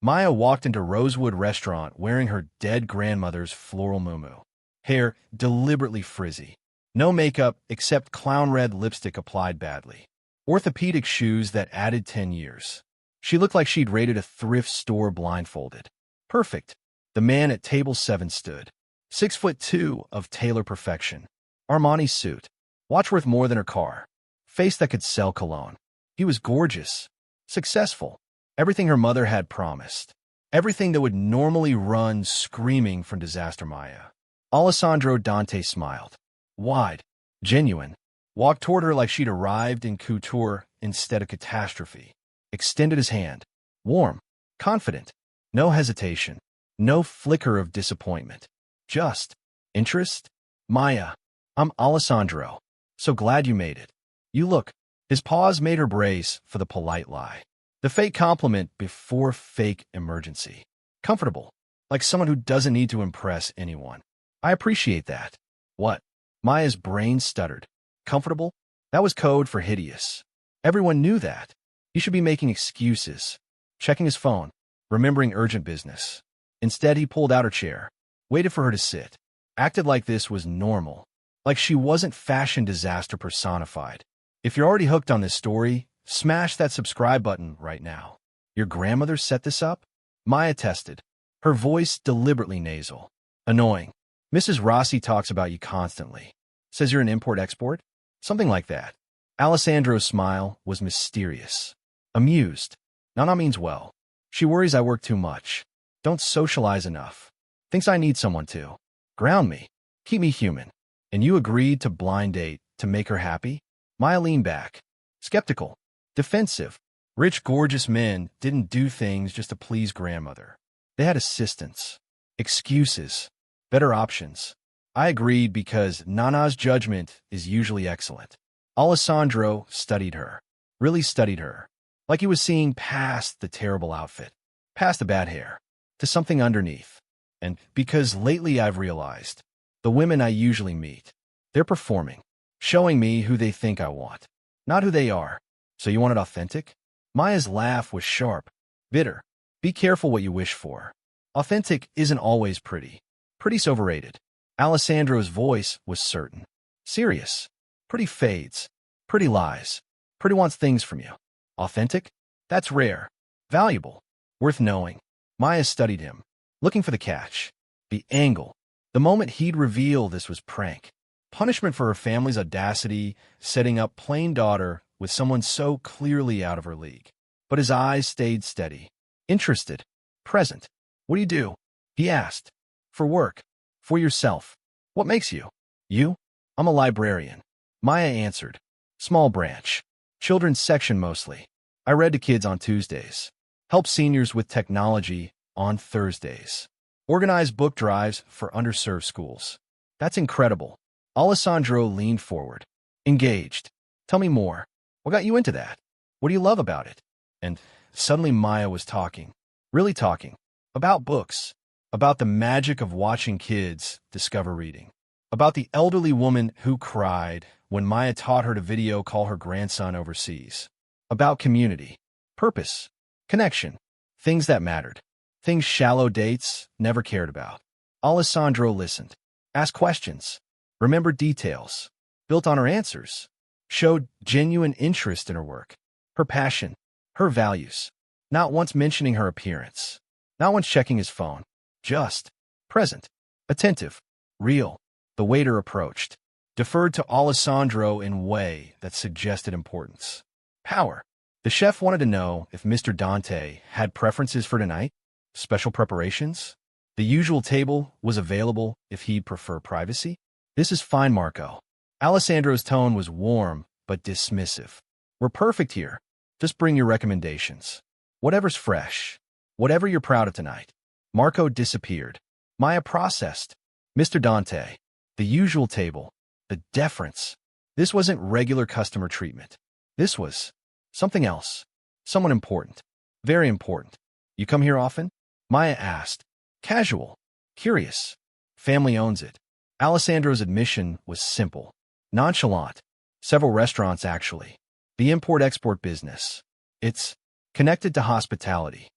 Maya walked into Rosewood Restaurant wearing her dead grandmother's floral muumuu. Hair deliberately frizzy. No makeup except clown red lipstick applied badly. Orthopedic shoes that added 10 years. She looked like she'd raided a thrift store blindfolded. Perfect. The man at table 7 stood. 6'2" of tailor perfection. Armani suit. Watch worth more than her car. Face that could sell cologne. He was gorgeous. Successful. Everything her mother had promised. Everything that would normally run screaming from disaster Maya. Alessandro Dante smiled. Wide. Genuine. Walked toward her like she'd arrived in couture instead of catastrophe. Extended his hand. Warm. Confident. No hesitation. No flicker of disappointment. Just interest. Maya. I'm Alessandro. So glad you made it. You look. His pause made her brace for the polite lie. The fake compliment before fake emergency. Comfortable. Like someone who doesn't need to impress anyone. I appreciate that. What? Maya's brain stuttered. Comfortable? That was code for hideous. Everyone knew that. He should be making excuses. Checking his phone. Remembering urgent business. Instead, he pulled out her chair. Waited for her to sit. Acted like this was normal. Like she wasn't fashion disaster personified. If you're already hooked on this story, smash that subscribe button right now. Your grandmother set this up? Maya tested. Her voice deliberately nasal. Annoying. Mrs. Rossi talks about you constantly. Says you're an import-export? Something like that. Alessandro's smile was mysterious. Amused. Nana means well. She worries I work too much. Don't socialize enough. Thinks I need someone to ground me. Keep me human. And you agreed to blind date to make her happy? Maya leaned back. Skeptical. Defensive. Rich, gorgeous men didn't do things just to please grandmother. They had assistants. Excuses. Better options. I agreed because Nana's judgment is usually excellent. Alessandro studied her. Really studied her. Like he was seeing past the terrible outfit. Past the bad hair. To something underneath. And because lately I've realized, the women I usually meet, they're performing. Showing me who they think I want. Not who they are. So you want it authentic? Maya's laugh was sharp. Bitter. Be careful what you wish for. Authentic isn't always pretty. Pretty's overrated. Alessandro's voice was certain. Serious. Pretty fades. Pretty lies. Pretty wants things from you. Authentic? That's rare. Valuable. Worth knowing. Maya studied him. Looking for the catch. The angle. The moment he'd reveal this was prank. Punishment for her family's audacity, setting up plain daughter with someone so clearly out of her league. But his eyes stayed steady. Interested. Present. What do you do? He asked. For work. For yourself. What makes you? You? I'm a librarian. Maya answered. Small branch. Children's section mostly. I read to kids on Tuesdays. Help seniors with technology on Thursdays. Organize book drives for underserved schools. That's incredible. Alessandro leaned forward. Engaged. Tell me more. What got you into that? What do you love about it? And suddenly Maya was talking. Really talking. About books. About the magic of watching kids discover reading. About the elderly woman who cried when Maya taught her to video call her grandson overseas. About community. Purpose. Connection. Things that mattered. Things shallow dates never cared about. Alessandro listened. Asked questions. Remembered details. Built on her answers. Showed genuine interest in her work. Her passion. Her values. Not once mentioning her appearance. Not once checking his phone. Just. Present. Attentive. Real. The waiter approached. Deferred to Alessandro in a way that suggested importance. Power. The chef wanted to know if Mr. Dante had preferences for tonight. Special preparations. The usual table was available if he'd prefer privacy. This is fine, Marco. Alessandro's tone was warm but dismissive. We're perfect here. Just bring your recommendations. Whatever's fresh. Whatever you're proud of tonight. Marco disappeared. Maya processed. Mr. Dante. The usual table. The deference. This wasn't regular customer treatment. This was something else. Someone important. Very important. You come here often? Maya asked. Casual. Curious. Family owns it. Alessandro's admission was simple. Nonchalant. Several restaurants, actually. The import-export business. It's connected to hospitality.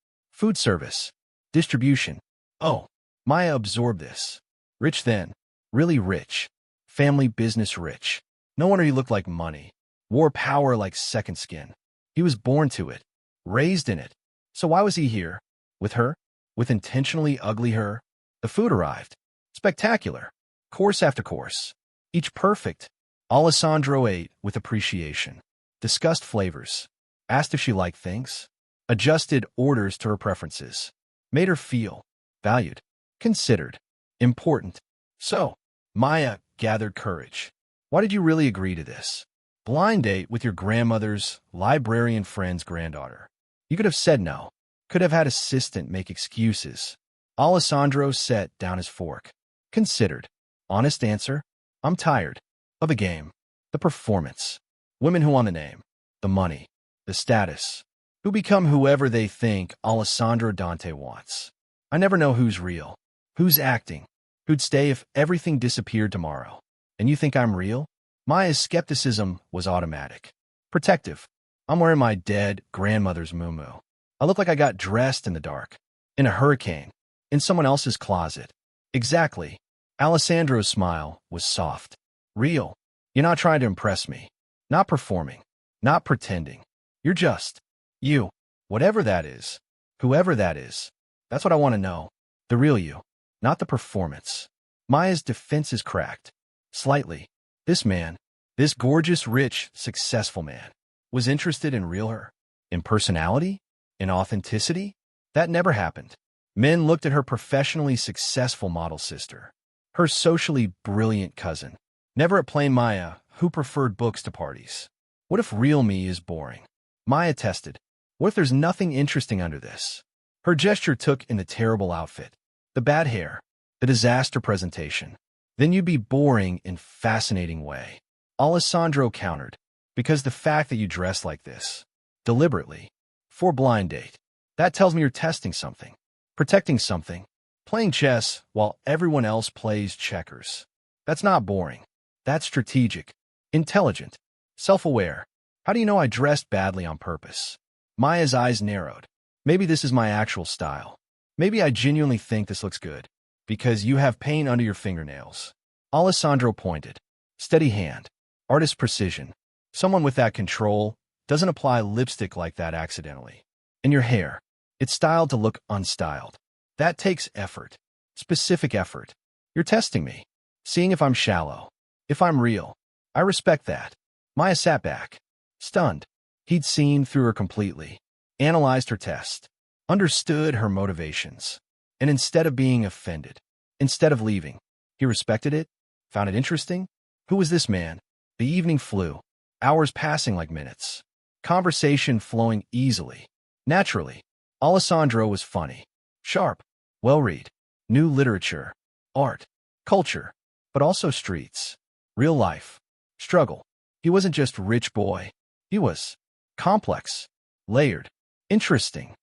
Food service. Distribution. Oh, Maya absorbed this. Rich then. Really rich. Family business rich. No wonder he looked like money. Wore power like second skin. He was born to it. Raised in it. So why was he here? With her? With intentionally ugly her? The food arrived. Spectacular. Course after course. Each perfect. Alessandro ate with appreciation. Discussed flavors. Asked if she liked things. Adjusted orders to her preferences. Made her feel valued. Considered. Important. So, Maya gathered courage. Why did you really agree to this? Blind date with your grandmother's librarian friend's granddaughter. You could have said no. Could have had assistant make excuses. Alessandro set down his fork. Considered. Honest answer? I'm tired. Of the game. The performance. Women who want the name. The money. The status. Who become whoever they think Alessandro Dante wants. I never know who's real. Who's acting. Who'd stay if everything disappeared tomorrow. And you think I'm real? Maya's skepticism was automatic. Protective. I'm wearing my dead grandmother's muumuu. I look like I got dressed in the dark. In a hurricane. In someone else's closet. Exactly. Alessandro's smile was soft. Real. You're not trying to impress me. Not performing. Not pretending. You're just you. Whatever that is. Whoever that is. That's what I want to know. The real you. Not the performance. Maya's defenses cracked. Slightly. This man, this gorgeous, rich, successful man, was interested in real her. In personality? In authenticity? That never happened. Men looked at her professionally successful model sister. Her socially brilliant cousin. Never at plain Maya, who preferred books to parties. What if real me is boring? Maya tested. What if there's nothing interesting under this? Her gesture took in the terrible outfit. The bad hair. The disaster presentation. Then you'd be boring in fascinating way. Alessandro countered. Because the fact that you dress like this. Deliberately. For blind date. That tells me you're testing something. Protecting something. Playing chess while everyone else plays checkers. That's not boring. That's strategic. Intelligent. Self-aware. How do you know I dressed badly on purpose? Maya's eyes narrowed. Maybe this is my actual style. Maybe I genuinely think this looks good. Because you have paint under your fingernails. Alessandro pointed. Steady hand. Artist precision. Someone with that control doesn't apply lipstick like that accidentally. And your hair. It's styled to look unstyled. That takes effort. Specific effort. You're testing me. Seeing if I'm shallow. If I'm real. I respect that. Maya sat back. Stunned. He'd seen through her completely. Analyzed her test. Understood her motivations. And instead of being offended, instead of leaving, he respected it, found it interesting. Who was this man? The evening flew, hours passing like minutes. Conversation flowing easily, naturally. Alessandro was funny, sharp, well-read, knew literature, art, culture, but also streets, real life, struggle. He wasn't just rich boy. He was complex, layered, interesting.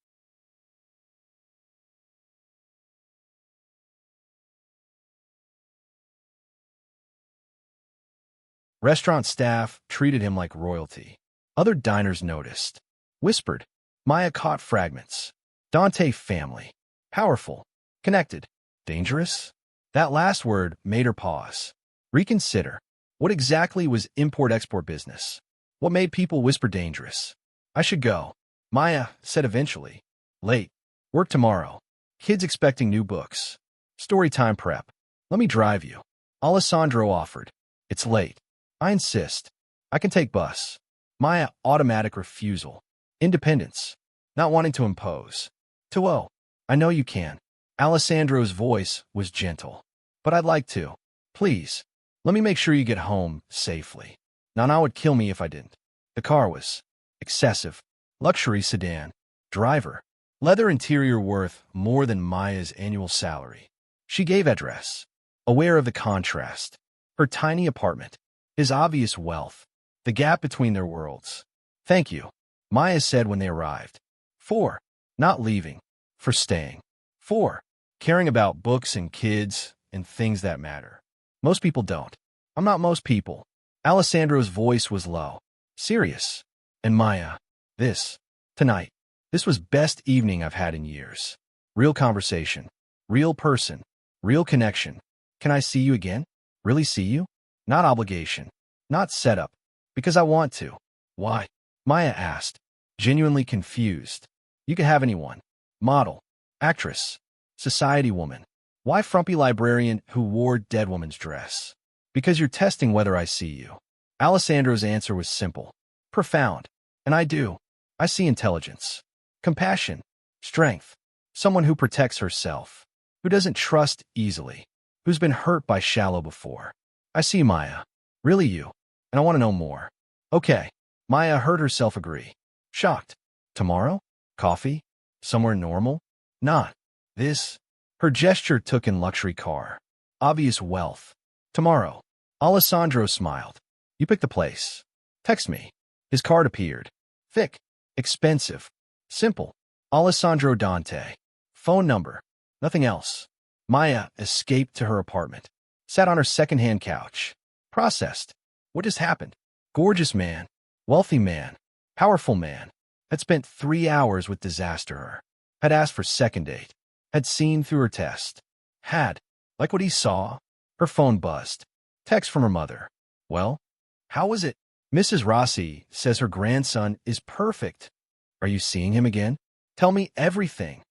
Restaurant staff treated him like royalty. Other diners noticed. Whispered. Maya caught fragments. Dante family. Powerful. Connected. Dangerous? That last word made her pause. Reconsider. What exactly was import-export business? What made people whisper dangerous? I should go. Maya said eventually. Late. Work tomorrow. Kids expecting new books. Storytime prep. Let me drive you. Alessandro offered. It's late. I insist. I can take bus. Maya automatic refusal. Independence. Not wanting to impose. I know you can. Alessandro's voice was gentle. But I'd like to. Please. Let me make sure you get home safely. Nana would kill me if I didn't. The car was excessive. Luxury sedan. Driver. Leather interior worth more than Maya's annual salary. She gave address. Aware of the contrast. Her tiny apartment. His obvious wealth. The gap between their worlds. Thank you, Maya said when they arrived. 4. Not leaving. For staying. 4. Caring about books and kids and things that matter. Most people don't. I'm not most people. Alessandro's voice was low. Serious. And Maya. This. Tonight. This was best evening I've had in years. Real conversation. Real person. Real connection. Can I see you again? Really see you? Not obligation. Not setup. Because I want to. Why? Maya asked, genuinely confused. You could have anyone. Model. Actress. Society woman. Why frumpy librarian who wore dead woman's dress? Because you're testing whether I see you. Alessandro's answer was simple. Profound. And I do. I see intelligence. Compassion. Strength. Someone who protects herself. Who doesn't trust easily. Who's been hurt by shallow before. I see Maya. Really you. And I want to know more. Okay. Maya heard herself agree. Shocked. Tomorrow? Coffee? Somewhere normal? Not. This. Her gesture took in luxury car. Obvious wealth. Tomorrow. Alessandro smiled. You pick the place. Text me. His card appeared. Thick. Expensive. Simple. Alessandro Dante. Phone number. Nothing else. Maya escaped to her apartment. Sat on her second-hand couch. Processed. What just happened? Gorgeous man. Wealthy man. Powerful man. Had spent 3 hours with disaster. Had asked for second date. Had seen through her test. Had. Like what he saw. Her phone buzzed. Text from her mother. Well, how was it? Mrs. Rossi says her grandson is perfect. Are you seeing him again? Tell me everything.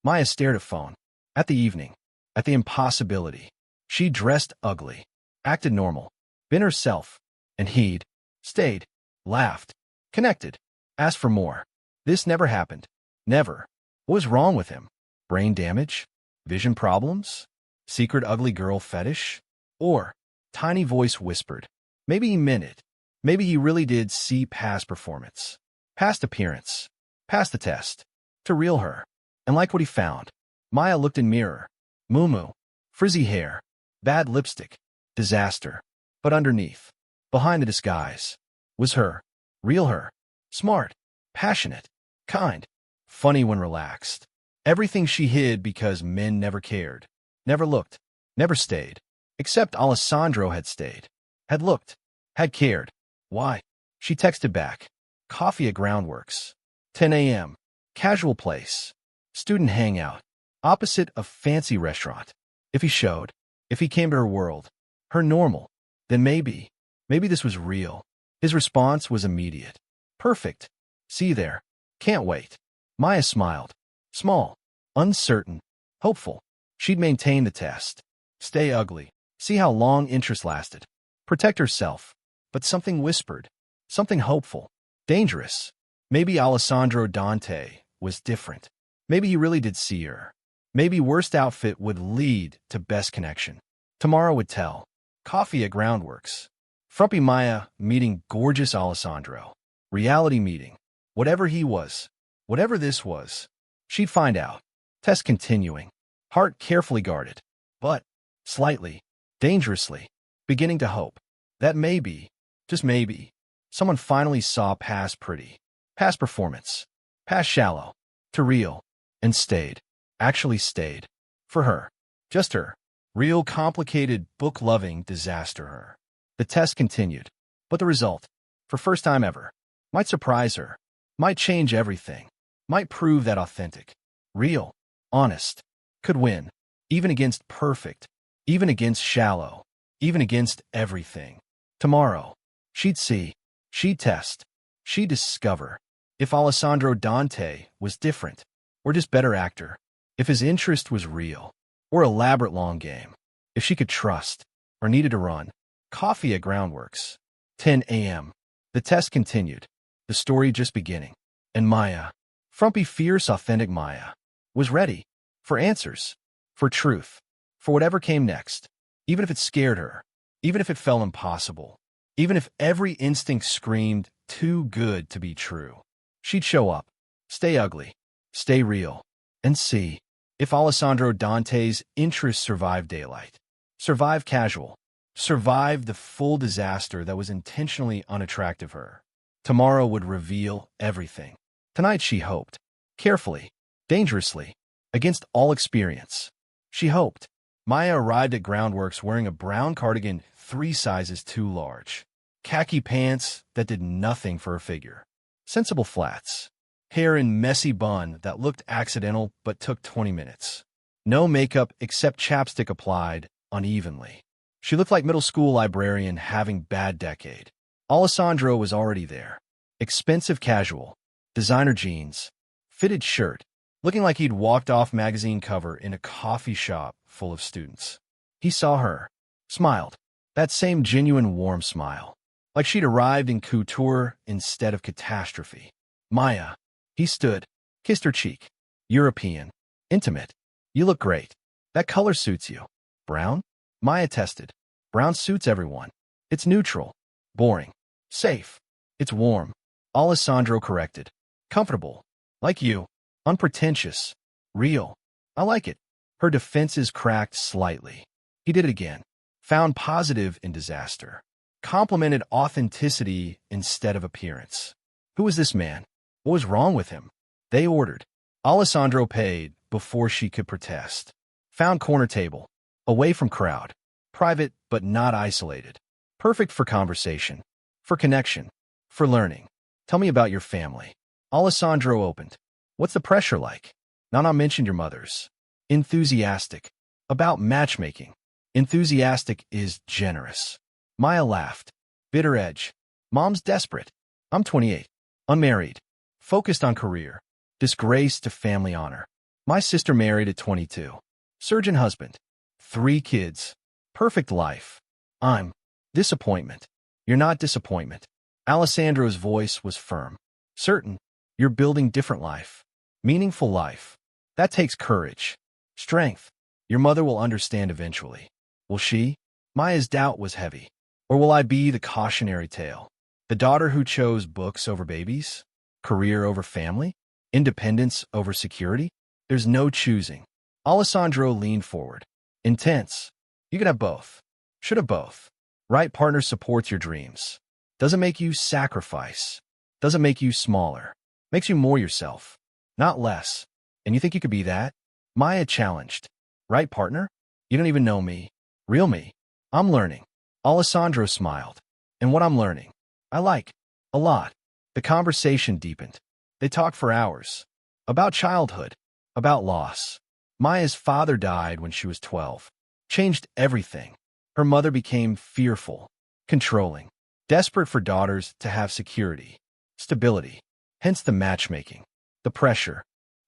Maya stared at phone. At the evening. At the impossibility. She dressed ugly. Acted normal. Been herself. And he'd. Stayed. Laughed. Connected. Asked for more. This never happened. Never. What was wrong with him? Brain damage? Vision problems? Secret ugly girl fetish? Or, tiny voice whispered. Maybe he meant it. Maybe he really did see past performance. Past appearance. Past the test. To reel her. And like what he found. Maya looked in mirror. Muumuu. Frizzy hair. Bad lipstick. Disaster. But underneath. Behind the disguise. Was her. Real her. Smart. Passionate. Kind. Funny when relaxed. Everything she hid because men never cared. Never looked. Never stayed. Except Alessandro had stayed. Had looked. Had cared. Why? She texted back. Coffee at Groundworks. 10 a.m. Casual place. Student hangout. Opposite a fancy restaurant. If he showed. If he came to her world. Her normal. Then maybe. Maybe this was real. His response was immediate. Perfect. See you there. Can't wait. Maya smiled. Small. Uncertain. Hopeful. She'd maintain the test. Stay ugly. See how long interest lasted. Protect herself. But something whispered. Something hopeful. Dangerous. Maybe Alessandro Dante was different. Maybe he really did see her. Maybe worst outfit would lead to best connection. Tomorrow would tell. Coffee at Groundworks. Frumpy Maya meeting gorgeous Alessandro. Reality meeting. Whatever he was. Whatever this was. She'd find out. Test continuing. Heart carefully guarded. But, slightly, dangerously, beginning to hope. That maybe, just maybe, someone finally saw past pretty. Past performance. Past shallow. To real. And stayed. Actually stayed. For her. Just her. Real complicated book-loving disaster her. The test continued. But the result, for first time ever, might surprise her. Might change everything. Might prove that authentic. Real. Honest. Could win. Even against perfect. Even against shallow. Even against everything. Tomorrow. She'd see. She'd test. She'd discover. If Alessandro Dante was different. Or just better actor. If his interest was real. Or elaborate long game. If she could trust. Or needed to run. Coffee at Groundworks. 10 a.m. The test continued. The story just beginning. And Maya. Frumpy, fierce, authentic Maya. Was ready. For answers. For truth. For whatever came next. Even if it scared her. Even if it felt impossible. Even if every instinct screamed, too good to be true. She'd show up. Stay ugly. Stay real. And see. If Alessandro Dante's interests survived daylight. Survived casual. Survived the full disaster that was intentionally unattractive her. Tomorrow would reveal everything. Tonight she hoped. Carefully. Dangerously. Against all experience. She hoped. Maya arrived at Groundworks wearing a brown cardigan 3 sizes too large. Khaki pants that did nothing for her figure. Sensible flats. Hair in messy bun that looked accidental but took 20 minutes. No makeup except chapstick applied unevenly. She looked like middle school librarian having bad decade. Alessandro was already there. Expensive casual, designer jeans, fitted shirt, looking like he'd walked off magazine cover in a coffee shop full of students. He saw her, smiled, that same genuine warm smile, like she'd arrived in couture instead of catastrophe. Maya. He stood, kissed her cheek. European, intimate. You look great. That color suits you. Brown? Maya tested. Brown suits everyone. It's neutral. Boring. Safe. It's warm. Alessandro corrected. Comfortable. Like you. Unpretentious. Real. I like it. Her defenses cracked slightly. He did it again. Found positive in disaster. Complimented authenticity instead of appearance. Who was this man? What was wrong with him? They ordered. Alessandro paid before she could protest. Found corner table. Away from crowd. Private but not isolated. Perfect for conversation. For connection. For learning. Tell me about your family. Alessandro opened. What's the pressure like? Nana mentioned your mother's. Enthusiastic. About matchmaking. Enthusiastic is generous. Maya laughed. Bitter edge. Mom's desperate. I'm 28. Unmarried. Focused on career. Disgrace to family honor. My sister married at 22. Surgeon husband. 3 kids. Perfect life. I'm disappointment. You're not disappointment. Alessandro's voice was firm. Certain. You're building different life. Meaningful life. That takes courage. Strength. Your mother will understand eventually. Will she? Maya's doubt was heavy. Or will I be the cautionary tale? The daughter who chose books over babies? Career over family? Independence over security? There's no choosing. Alessandro leaned forward. Intense. You can have both. Should have both. Right partner supports your dreams. Doesn't make you sacrifice. Doesn't make you smaller. Makes you more yourself. Not less. And you think you could be that? Maya challenged. Right partner? You don't even know me. Real me. I'm learning. Alessandro smiled. And what I'm learning, I like. A lot. The conversation deepened. They talked for hours. About childhood. About loss. Maya's father died when she was 12. Changed everything. Her mother became fearful, controlling, desperate for daughters to have security, stability. Hence the matchmaking, the pressure,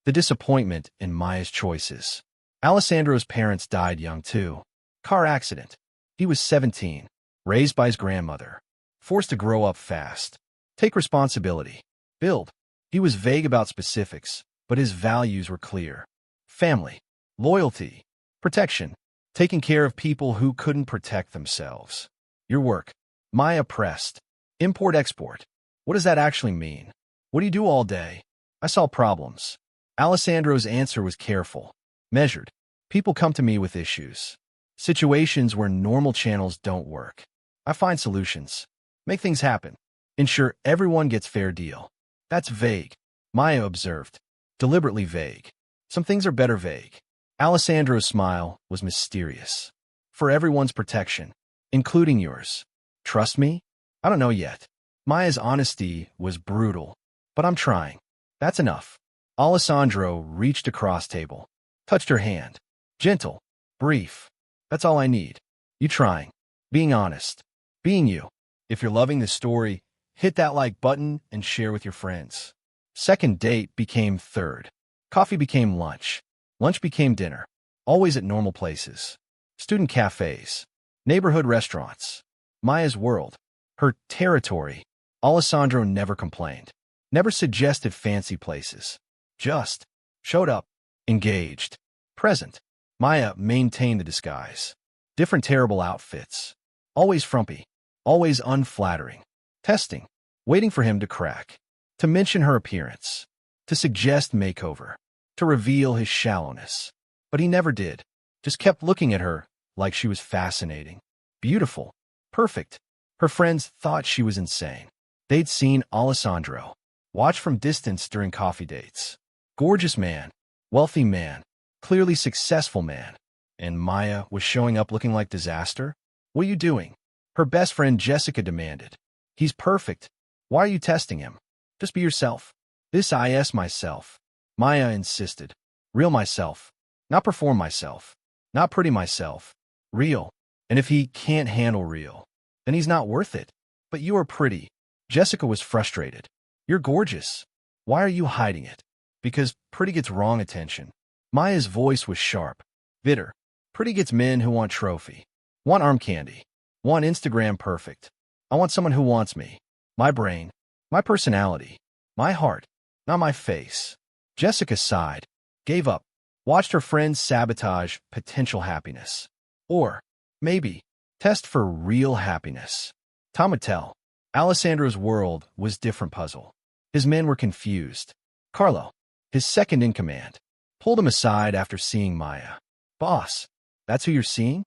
the disappointment in Maya's choices. Alessandro's parents died young too. Car accident. He was 17, raised by his grandmother, forced to grow up fast. Take responsibility. Build. He was vague about specifics, but his values were clear. Family. Loyalty. Protection. Taking care of people who couldn't protect themselves. Your work. Maya pressed. Import-export. What does that actually mean? What do you do all day? I saw problems. Alessandro's answer was careful. Measured. People come to me with issues. Situations where normal channels don't work. I find solutions. Make things happen. Ensure everyone gets fair deal. That's vague. Maya observed. Deliberately vague. Some things are better vague. Alessandro's smile was mysterious. For everyone's protection, including yours. Trust me? I don't know yet. Maya's honesty was brutal, but I'm trying. That's enough. Alessandro reached across table, touched her hand. Gentle, brief. That's all I need. You trying. Being honest. Being you. If you're loving this story, hit that like button and share with your friends. Second date became third. Coffee became lunch. Lunch became dinner. Always at normal places. Student cafes. Neighborhood restaurants. Maya's world. Her territory. Alessandro never complained. Never suggested fancy places. Just showed up. Engaged. Present. Maya maintained the disguise. Different terrible outfits. Always frumpy. Always unflattering. Testing. Waiting for him to crack. To mention her appearance. To suggest makeover. To reveal his shallowness. But he never did. Just kept looking at her like she was fascinating. Beautiful. Perfect. Her friends thought she was insane. They'd seen Alessandro. Watch from distance during coffee dates. Gorgeous man. Wealthy man. Clearly successful man. And Maya was showing up looking like disaster? What are you doing? Her best friend Jessica demanded. He's perfect. Why are you testing him? Just be yourself. This is myself. Maya insisted. Real myself. Not perform myself. Not pretty myself. Real. And if he can't handle real, then he's not worth it. But you are pretty. Jessica was frustrated. You're gorgeous. Why are you hiding it? Because pretty gets wrong attention. Maya's voice was sharp, bitter. Pretty gets men who want trophy. Want arm candy. Want Instagram perfect. I want someone who wants me. My brain. My personality. My heart. Not my face. Jessica sighed. Gave up. Watched her friends sabotage potential happiness. Or, maybe, test for real happiness. Time would tell. Alessandro's world was different puzzle. His men were confused. Carlo, his second in command, pulled him aside after seeing Maya. Boss, that's who you're seeing?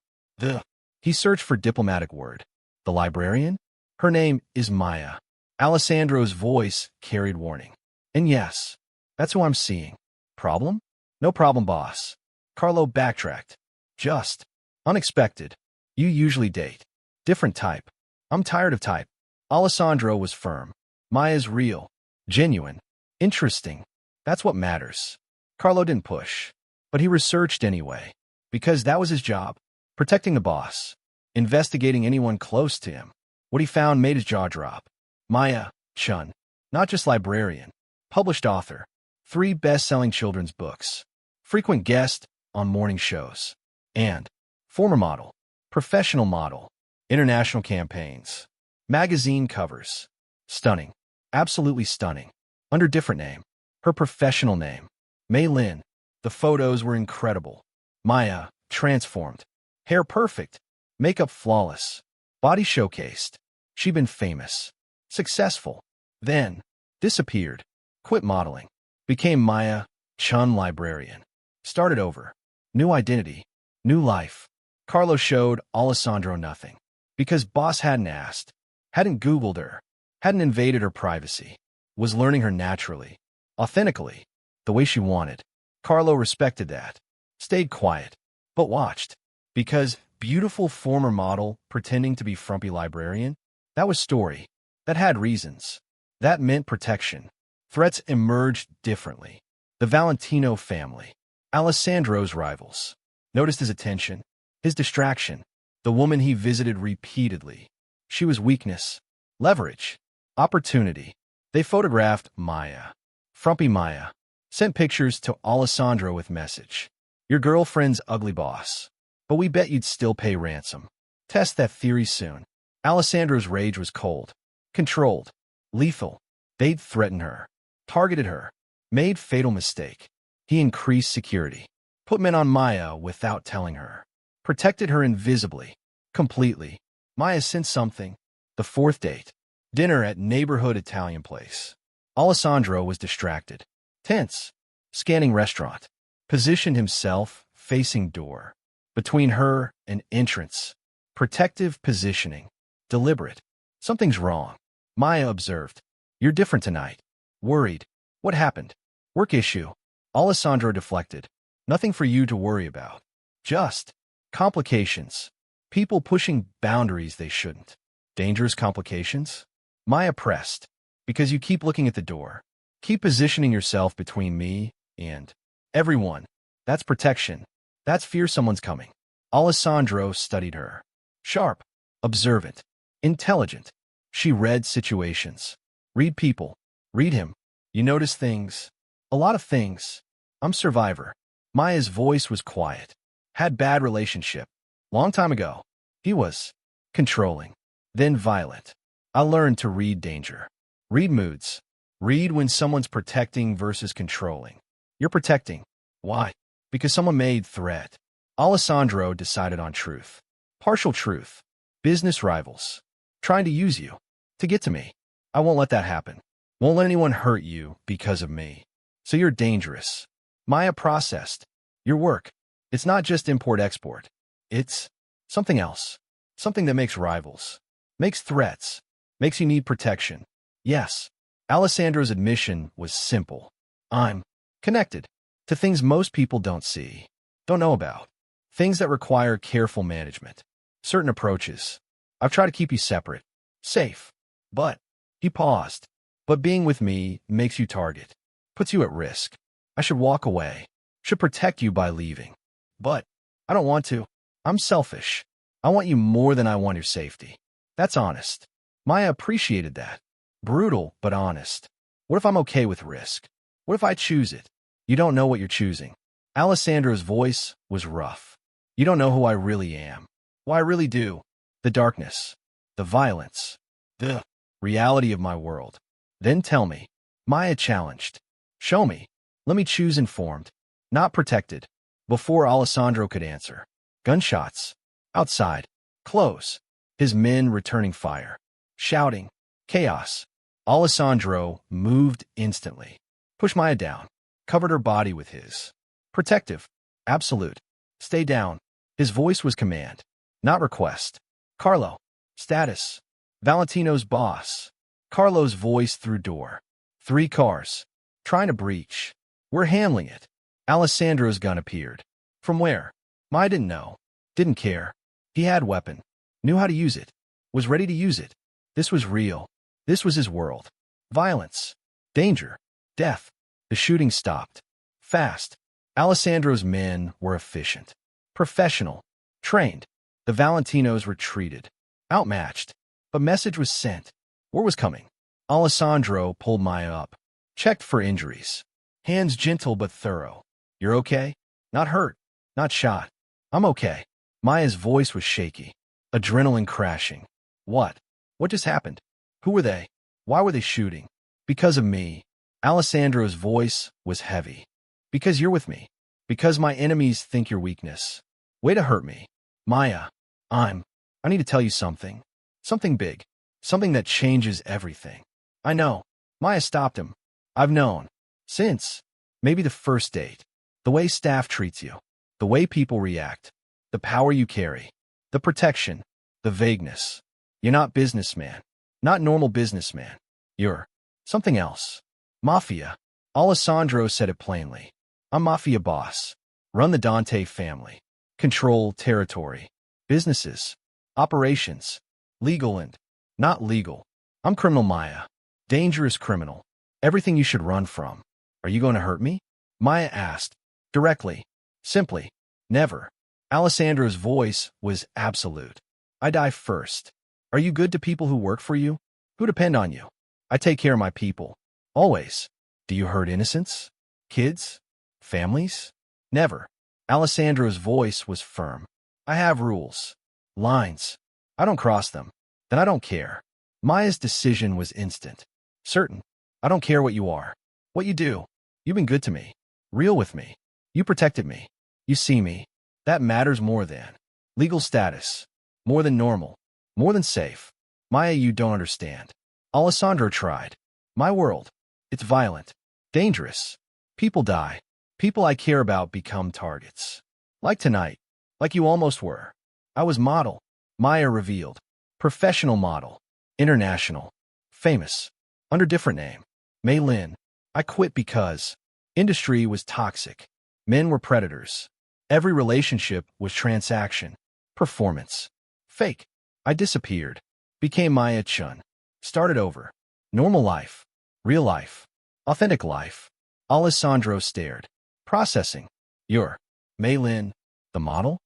He searched for diplomatic word. The librarian? Her name is Maya. Alessandro's voice carried warning. And yes, that's who I'm seeing. Problem? No problem, boss. Carlo backtracked. Just. Unexpected. You usually date. Different type. I'm tired of type. Alessandro was firm. Maya's real. Genuine. Interesting. That's what matters. Carlo didn't push. But he researched anyway. Because that was his job. Protecting the boss. Investigating anyone close to him. What he found made his jaw drop. Maya, Chun. Not just librarian. Published author. 3 best-selling children's books. Frequent guest on morning shows. And former model. Professional model. International campaigns. Magazine covers. Stunning. Absolutely stunning. Under different name. Her professional name. Mei Lin. The photos were incredible. Maya, transformed. Hair perfect. Makeup flawless. Body showcased. She'd been famous. Successful. Then, disappeared. Quit modeling. Became Maya, Chun librarian. Started over. New identity. New life. Carlo showed Alessandro nothing. Because boss hadn't asked. Hadn't Googled her. Hadn't invaded her privacy. Was learning her naturally. Authentically. The way she wanted. Carlo respected that. Stayed quiet. But watched. Because beautiful former model pretending to be frumpy librarian? That was story. That had reasons. That meant protection. Threats emerged differently. The Valentino family. Alessandro's rivals. Noticed his attention. His distraction. The woman he visited repeatedly. She was weakness. Leverage. Opportunity. They photographed Maya. Frumpy Maya. Sent pictures to Alessandro with message. Your girlfriend's ugly boss. But we bet you'd still pay ransom. Test that theory soon. Alessandro's rage was cold. Controlled. Lethal. They'd threatened her. Targeted her. Made fatal mistake. He increased security. Put men on Maya without telling her. Protected her invisibly. Completely. Maya sent something. The 4th date. Dinner at neighborhood Italian place. Alessandro was distracted. Tense. Scanning restaurant. Positioned himself facing door. Between her and entrance. Protective positioning. Deliberate. Something's wrong. Maya observed. You're different tonight. Worried. What happened? Work issue. Alessandro deflected. Nothing for you to worry about. Just complications. People pushing boundaries they shouldn't. Dangerous complications? Maya pressed. Because you keep looking at the door. Keep positioning yourself between me and everyone. That's protection. That's fear someone's coming. Alessandro studied her. Sharp. Observant. Intelligent. She read situations. Read people. Read him. You notice things. A lot of things. I'm survivor. Maya's voice was quiet. Had bad relationship. Long time ago. He was controlling. Then violent. I learned to read danger. Read moods. Read when someone's protecting versus controlling. You're protecting. Why? Because someone made threat. Alessandro decided on truth. Partial truth. Business rivals. Trying to use you. To get to me. I won't let that happen. Won't let anyone hurt you because of me. So you're dangerous. Maya processed. Your work. It's not just import-export. It's something else. Something that makes rivals. Makes threats. Makes you need protection. Yes. Alessandro's admission was simple. I'm connected to things most people don't see, don't know about. Things that require careful management. Certain approaches. I've tried to keep you separate. Safe. But he paused. But being with me makes you target, puts you at risk. I should walk away, should protect you by leaving. But I don't want to. I'm selfish. I want you more than I want your safety. That's honest. Maya appreciated that. Brutal, but honest. What if I'm okay with risk? What if I choose it? You don't know what you're choosing. Alessandro's voice was rough. You don't know who I really am. Well, I really do. The darkness, the violence, the reality of my world. Then tell me. Maya challenged. Show me. Let me choose informed, not protected. Before Alessandro could answer. Gunshots. Outside. Close. His men returning fire. Shouting. Chaos. Alessandro moved instantly. Pushed Maya down. Covered her body with his. Protective. Absolute. Stay down. His voice was command, not request. Carlo. Status. Valentino's boss. Carlo's voice through door. 3 cars. Trying to breach. We're handling it. Alessandro's gun appeared. From where? Maya didn't know. Didn't care. He had weapon. Knew how to use it. Was ready to use it. This was real. This was his world. Violence. Danger. Death. The shooting stopped. Fast. Alessandro's men were efficient. Professional. Trained. The Valentinos retreated. Outmatched. But message was sent. Word was coming. Alessandro pulled Maya up. Checked for injuries. Hands gentle but thorough. You're okay? Not hurt. Not shot. I'm okay. Maya's voice was shaky. Adrenaline crashing. What? What just happened? Who were they? Why were they shooting? Because of me. Alessandro's voice was heavy. Because you're with me. Because my enemies think your weakness. Way to hurt me. Maya, I need to tell you something. Something big. Something that changes everything. I know. Maya stopped him. I've known. Since. Maybe the first date. The way staff treats you. The way people react. The power you carry. The protection. The vagueness. You're not businessman. Not normal businessman. You're something else. Mafia. Alessandro said it plainly. I'm Mafia boss. Run the Dante family. Control territory. Businesses. Operations. Legal and not legal. I'm criminal Maya. Dangerous criminal. Everything you should run from. Are you going to hurt me? Maya asked. Directly. Simply. Never. Alessandro's voice was absolute. I die first. Are you good to people who work for you? Who depend on you? I take care of my people. Always. Do you hurt innocents? Kids? Families? Never. Alessandro's voice was firm. I have rules. Lines. I don't cross them. Then I don't care. Maya's decision was instant. Certain. I don't care what you are. What you do. You've been good to me. Real with me. You protected me. You see me. That matters more than legal status. More than normal. More than safe. Maya, you don't understand. Alessandro tried. My world. It's violent. Dangerous. People die. People I care about become targets. Like tonight. Like you almost were. I was model. Maya revealed. Professional model. International. Famous. Under different name. Mei Lin. I quit because industry was toxic. Men were predators. Every relationship was transaction. Performance. Fake. I disappeared. Became Maya Chun. Started over. Normal life. Real life. Authentic life. Alessandro stared. Processing. You're Mei Lin, the model?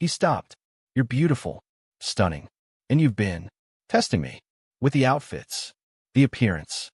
He stopped. You're beautiful. Stunning. And you've been testing me. With the outfits. The appearance.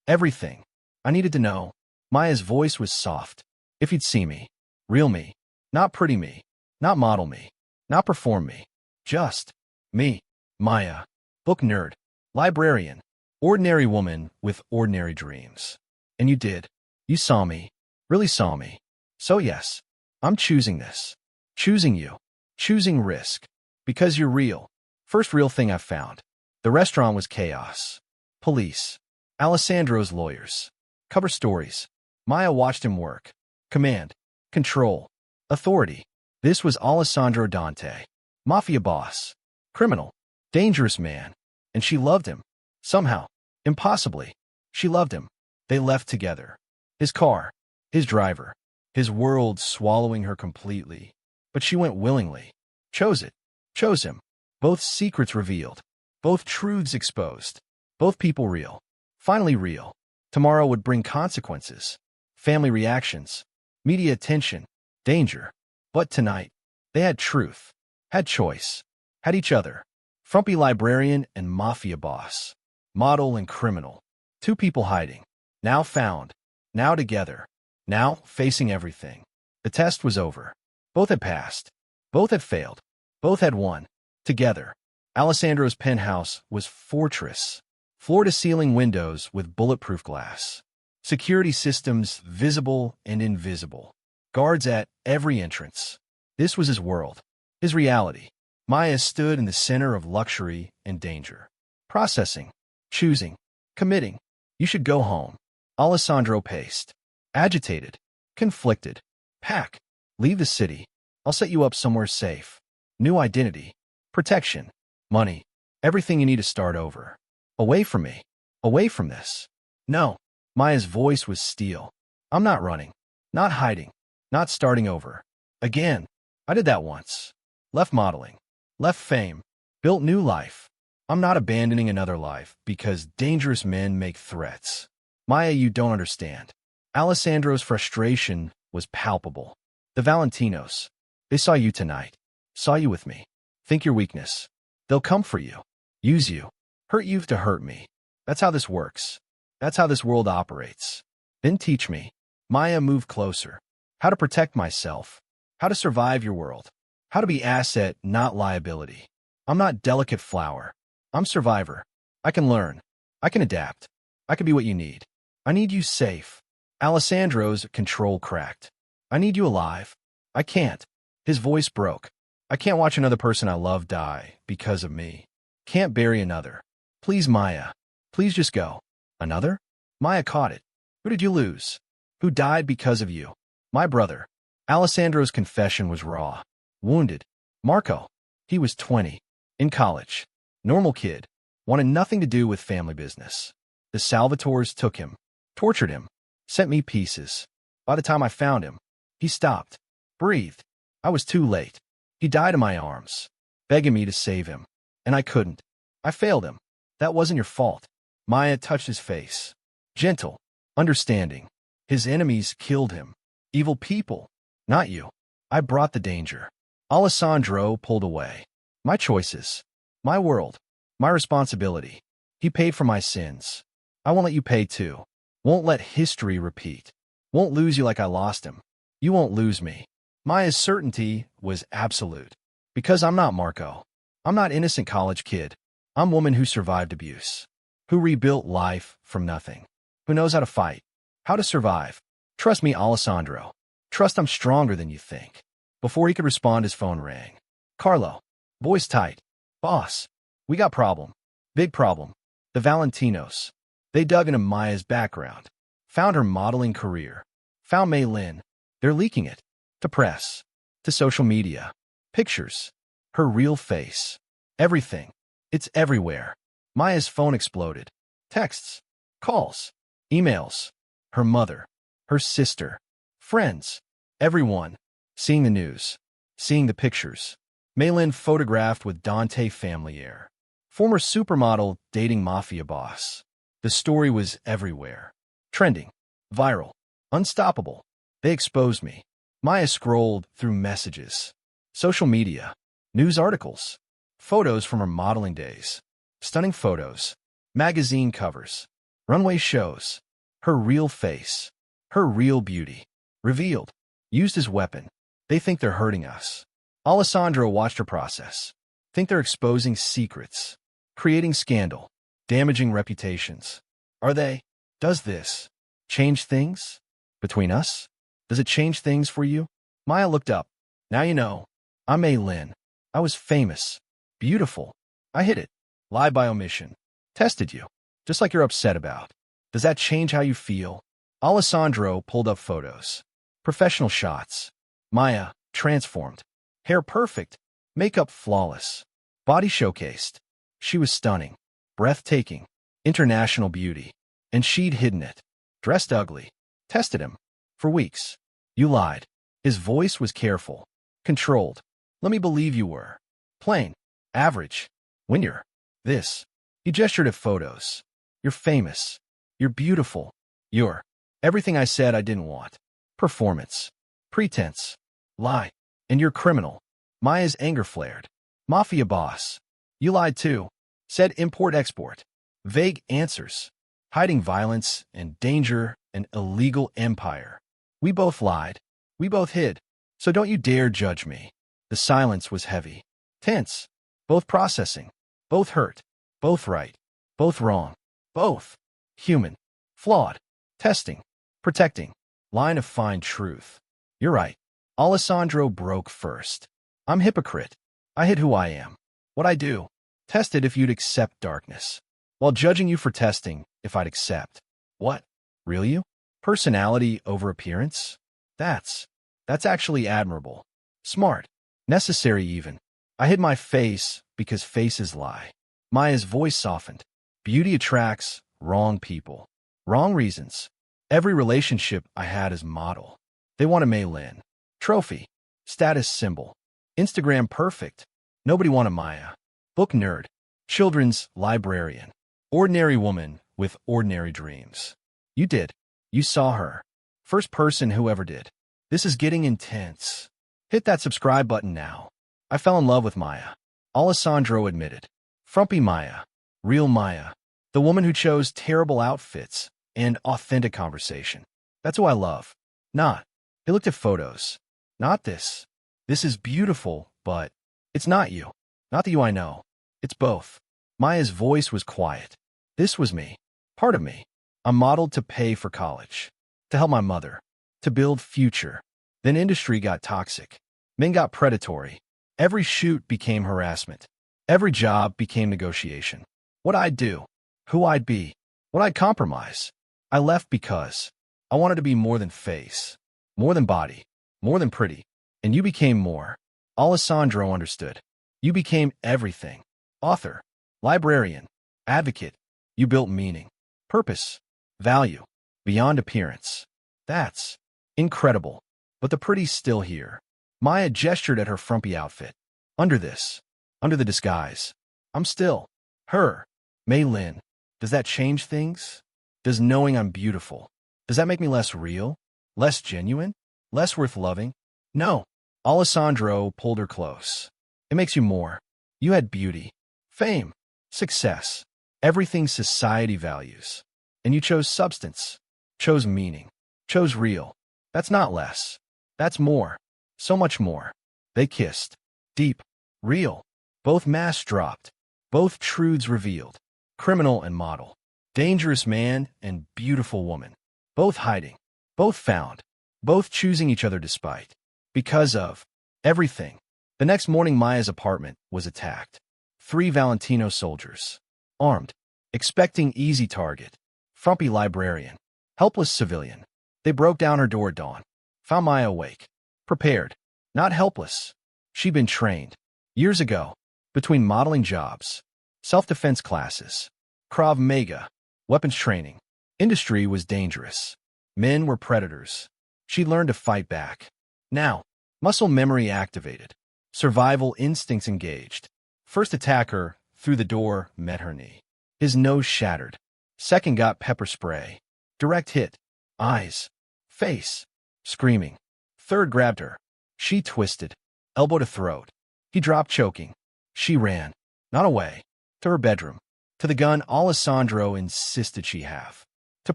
Everything. I needed to know. Maya's voice was soft. If you'd see me. Real me. Not pretty me. Not model me. Not perform me. Just me. Maya. Book nerd. Librarian. Ordinary woman with ordinary dreams. And you did. You saw me. Really saw me. So yes. I'm choosing this. Choosing you. Choosing risk. Because you're real. First real thing I found. The restaurant was chaos. Police. Alessandro's lawyers. Cover stories. Maya watched him work. Command. Control. Authority. This was Alessandro Dante. Mafia boss. Criminal. Dangerous man. And she loved him. Somehow. Impossibly. She loved him. They left together. His car. His driver. His world swallowing her completely. But she went willingly. Chose it. Chose him. Both secrets revealed. Both truths exposed. Both people real. Finally real. Tomorrow would bring consequences. Family reactions. Media attention. Danger. But tonight, they had truth. Had choice. Had each other. Frumpy librarian and mafia boss. Model and criminal. Two people hiding. Now found. Now together. Now facing everything. The test was over. Both had passed. Both had failed. Both had won. Together. Alessandro's penthouse was fortress. Floor-to-ceiling windows with bulletproof glass. Security systems visible and invisible. Guards at every entrance. This was his world. His reality. Maya stood in the center of luxury and danger. Processing. Choosing. Committing. You should go home. Alessandro paced. Agitated. Conflicted. Pack. Leave the city. I'll set you up somewhere safe. New identity. Protection. Money. Everything you need to start over. Away from me. Away from this. No. Maya's voice was steel. I'm not running. Not hiding. Not starting over. Again. I did that once. Left modeling. Left fame. Built new life. I'm not abandoning another life because dangerous men make threats. Maya, you don't understand. Alessandro's frustration was palpable. The Valentinos. They saw you tonight. Saw you with me. Think your weakness. They'll come for you. Use you. Hurt you to hurt me. That's how this works. That's how this world operates. Then teach me. Maya moved closer. How to protect myself. How to survive your world. How to be asset, not liability. I'm not delicate flower. I'm survivor. I can learn. I can adapt. I can be what you need. I need you safe. Alessandro's control cracked. I need you alive. I can't. His voice broke. I can't watch another person I love die because of me. Can't bury another. Please, Maya. Please just go. Another? Maya caught it. Who did you lose? Who died because of you? My brother. Alessandro's confession was raw. Wounded. Marco. He was 20. In college. Normal kid. Wanted nothing to do with family business. The Salvatores took him. Tortured him. Sent me pieces. By the time I found him, he stopped. Breathed. I was too late. He died in my arms. Begging me to save him. And I couldn't. I failed him. That wasn't your fault. Maya touched his face. Gentle. Understanding. His enemies killed him. Evil people. Not you. I brought the danger. Alessandro pulled away. My choices. My world. My responsibility. He paid for my sins. I won't let you pay too. Won't let history repeat. Won't lose you like I lost him. You won't lose me. Maya's certainty was absolute. Because I'm not Marco. I'm not innocent college kid. I'm woman who survived abuse. Who rebuilt life from nothing. Who knows how to fight. How to survive. Trust me, Alessandro. Trust I'm stronger than you think. Before he could respond, his phone rang. Carlo. Voice tight. Boss. We got problem. Big problem. The Valentinos. They dug into Maya's background. Found her modeling career. Found Mei Lin. They're leaking it. To press. To social media. Pictures. Her real face. Everything. It's everywhere. Maya's phone exploded. Texts. Calls. Emails. Her mother. Her sister. Friends. Everyone. Seeing the news. Seeing the pictures. Mei Lin photographed with Dante family heir. Former supermodel dating mafia boss. The story was everywhere. Trending. Viral. Unstoppable. They exposed me. Maya scrolled through messages. Social media. News articles. Photos from her modeling days. Stunning photos. Magazine covers. Runway shows. Her real face. Her real beauty. Revealed. Used as weapon. They think they're hurting us. Alessandro watched her process. Think they're exposing secrets. Creating scandal. Damaging reputations. Are they? Does this change things? Between us? Does it change things for you? Maya looked up. Now you know. I'm Mei Lin. I was famous. Beautiful. I hid it. Lied by omission. Tested you. Just like you're upset about. Does that change how you feel? Alessandro pulled up photos. Professional shots. Maya, transformed. Hair perfect. Makeup flawless. Body showcased. She was stunning. Breathtaking. International beauty. And she'd hidden it. Dressed ugly. Tested him. For weeks. You lied. His voice was careful. Controlled. Let me believe you were. Plain. Average. When you're this. He gestured at photos. You're famous. You're beautiful. You're everything I said I didn't want. Performance. Pretense. Lie. And you're criminal. Maya's anger flared. Mafia boss. You lied too. Said import-export. Vague answers. Hiding violence and danger and illegal empire. We both lied. We both hid. So don't you dare judge me. The silence was heavy. Tense. Both processing. Both hurt. Both right. Both wrong. Both. Human. Flawed. Testing. Protecting. Line of fine truth. You're right. Alessandro broke first. I'm hypocrite. I hid who I am. What I do. Tested if you'd accept darkness. While judging you for testing if I'd accept. What? Real you? Personality over appearance? That's actually admirable. Smart. Necessary even. I hid my face because faces lie. Maya's voice softened. Beauty attracts wrong people. Wrong reasons. Every relationship I had is model. They want a Maylin. Trophy. Status symbol. Instagram perfect. Nobody wanted Maya. Book nerd. Children's librarian. Ordinary woman with ordinary dreams. You did. You saw her. First person who ever did. This is getting intense. Hit that subscribe button now. I fell in love with Maya. Alessandro admitted. Frumpy Maya. Real Maya. The woman who chose terrible outfits and authentic conversation. That's who I love. Not. He looked at photos. Not this. This is beautiful, but it's not you. Not the you I know. It's both. Maya's voice was quiet. This was me. Part of me. I'm modeled to pay for college. To help my mother. To build future. Then industry got toxic. Men got predatory. Every shoot became harassment. Every job became negotiation. What I'd do. Who I'd be. What I'd compromise. I left because I wanted to be more than face. More than body. More than pretty. And you became more. Alessandro understood. You became everything. Author. Librarian. Advocate. You built meaning. Purpose. Value. Beyond appearance. That's incredible. But the pretty's still here. Maya gestured at her frumpy outfit. Under this. Under the disguise. I'm still. Her. Mei Lin. Does that change things? Does knowing I'm beautiful? Does that make me less real? Less genuine? Less worth loving? No. Alessandro pulled her close. It makes you more. You had beauty. Fame. Success. Everything society values. And you chose substance. Chose meaning. Chose real. That's not less. That's more. So much more. They kissed. Deep. Real. Both masks dropped. Both truths revealed. Criminal and model. Dangerous man and beautiful woman. Both hiding. Both found. Both choosing each other despite. Because of everything. The next morning Maya's apartment was attacked. 3 Valentino soldiers. Armed. Expecting easy target. Frumpy librarian. Helpless civilian. They broke down her door at dawn. Found Maya awake. Prepared. Not helpless. She'd been trained. Years ago. Between modeling jobs. Self-defense classes. Krav Maga. Weapons training. Industry was dangerous. Men were predators. She learned to fight back. Now. Muscle memory activated. Survival instincts engaged. First attacker, through the door, met her knee. His nose shattered. Second got pepper spray. Direct hit. Eyes. Face. Screaming. Third grabbed her. She twisted. Elbow to throat. He dropped choking. She ran. Not away. To her bedroom. To the gun Alessandro insisted she have. To